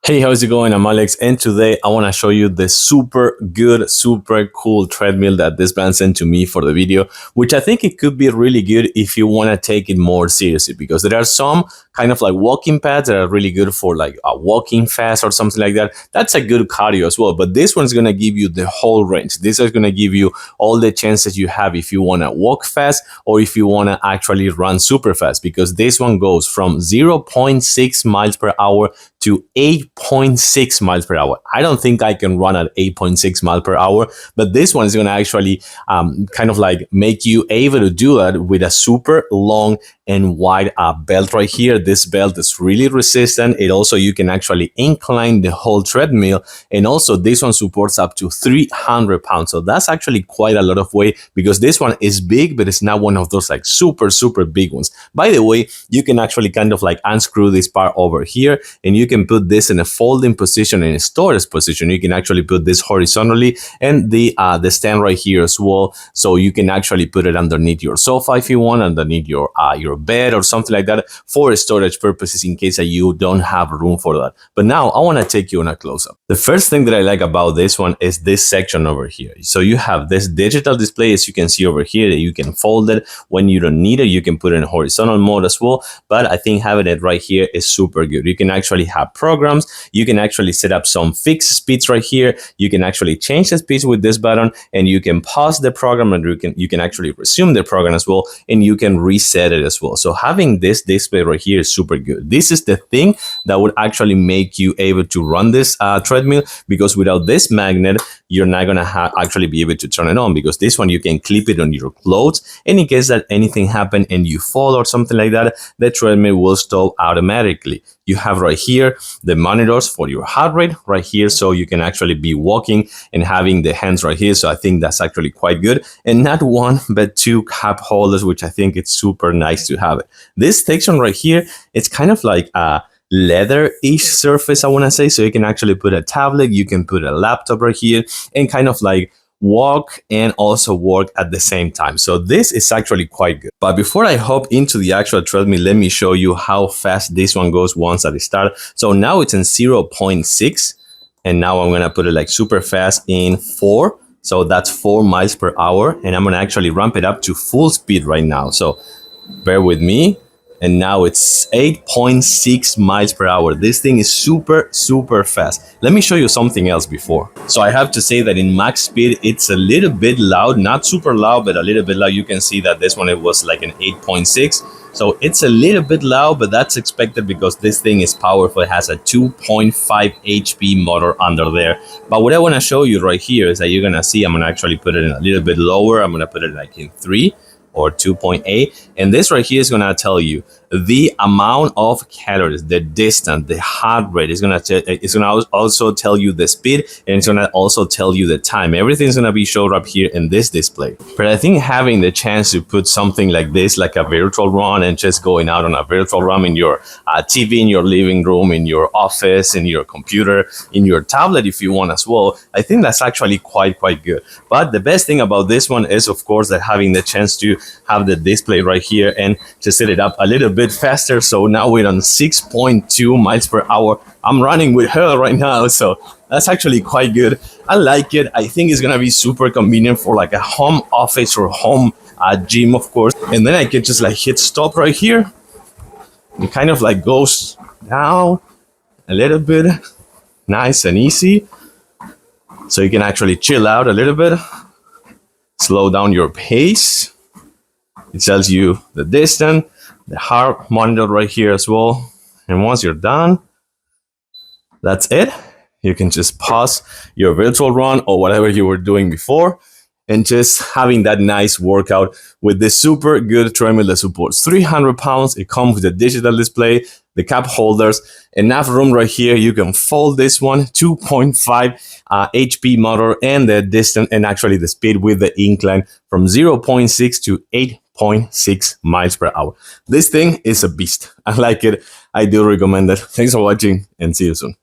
Hey, how's it going? I'm Alex, and today I want to show you the super good, super cool treadmill that this brand sent to me for the video, which I think it could be really good if you want to take it more seriously, because there are some kind of like walking pads that are really good for like a walking fast or something like that. That's a good cardio as well, but this one's going to give you the whole range. This is going to give you all the chances you have if you want to walk fast or if you want to actually run super fast, because this one goes from 0.6 miles per hour to 8.6 miles per hour. I don't think I can run at 8.6 miles per hour, but this one is going to actually kind of like make you able to do that with a super long and wide belt right here. This belt is really resistant. It also, you can actually incline the whole treadmill, and also this one supports up to 300 pounds. So that's actually quite a lot of weight, because this one is big, but it's not one of those like super big ones. By the way, you can actually kind of like unscrew this part over here, and you can put this in a folding position, in a storage position. You can actually put this horizontally, and the stand right here as well, so you can actually put it underneath your sofa if you want, underneath your bed or something like that, for storage purposes in case that you don't have room for that. But now I want to take you on a close-up. The first thing that I like about this one is this section over here. So you have this digital display, as you can see over here, that you can fold it when you don't need it. You can put it in horizontal mode as well, but I think having it right here is super good. You can actually have programs. You can actually set up some fixed speeds right here. You can actually change the speeds with this button, and you can pause the program, and you can actually resume the program as well, and you can reset it as well. So having this display right here is super good. This is the thing that would actually make you able to run this treadmill, because without this magnet, you're not gonna actually be able to turn it on, because this one you can clip it on your clothes, and in case that anything happened and you fall or something like that, the treadmill will stop automatically. You have right here the monitors for your heart rate right here, so you can actually be walking and having the hands right here. So I think that's actually quite good, and not one but two cup holders, which I think it's super nice to have it. This section right here, it's kind of like a leather-ish surface, I want to say, so you can actually put a tablet, you can put a laptop right here, and kind of like walk and also work at the same time. So this is actually quite good. But before I hop into the actual treadmill, let me show you how fast this one goes once I start. So now it's in 0.6, and now I'm gonna put it like super fast in 4. So that's 4 miles per hour, and I'm gonna actually ramp it up to full speed right now. So bear with me. And now it's 8.6 miles per hour. This thing is super fast. Let me show you something else before. So I have to say that in max speed, it's a little bit loud, not super loud, but a little bit loud. You can see that this one, it was like an 8.6. So it's a little bit loud, but that's expected because this thing is powerful. It has a 2.5 HP motor under there. But what I want to show you right here is that you're going to see, I'm going to actually put it in a little bit lower. I'm going to put it like in 3 or 2.8, and this right here is going to tell you the amount of calories, the distance, the heart rate. It's going to also tell you the speed, and it's going to also tell you the time. Everything's going to be showed up here in this display. But I think having the chance to put something like this, like a virtual run, and just going out on a virtual run in your TV, in your living room, in your office, in your computer, in your tablet if you want as well, I think that's actually quite good. But the best thing about this one is, of course, that having the chance to have the display right here and to set it up a little bit faster. So now we're on 6.2 miles per hour. I'm running with her right now, so that's actually quite good. I like it. I think it's gonna be super convenient for like a home office or home gym, of course. And then I can just like hit stop right here. It kind of like goes down a little bit, nice and easy. So you can actually chill out a little bit, slow down your pace. It tells you the distance, the heart monitor right here as well. And once you're done, that's it. You can just pause your virtual run or whatever you were doing before, and just having that nice workout with this super good treadmill that supports 300 pounds. It comes with a digital display, the cup holders, enough room right here. You can fold this one, 2.5 HP motor, and the distance, and actually the speed with the incline from 0.6 to 8.6 miles per hour. This thing is a beast. I like it. I do recommend it. Thanks for watching, and see you soon.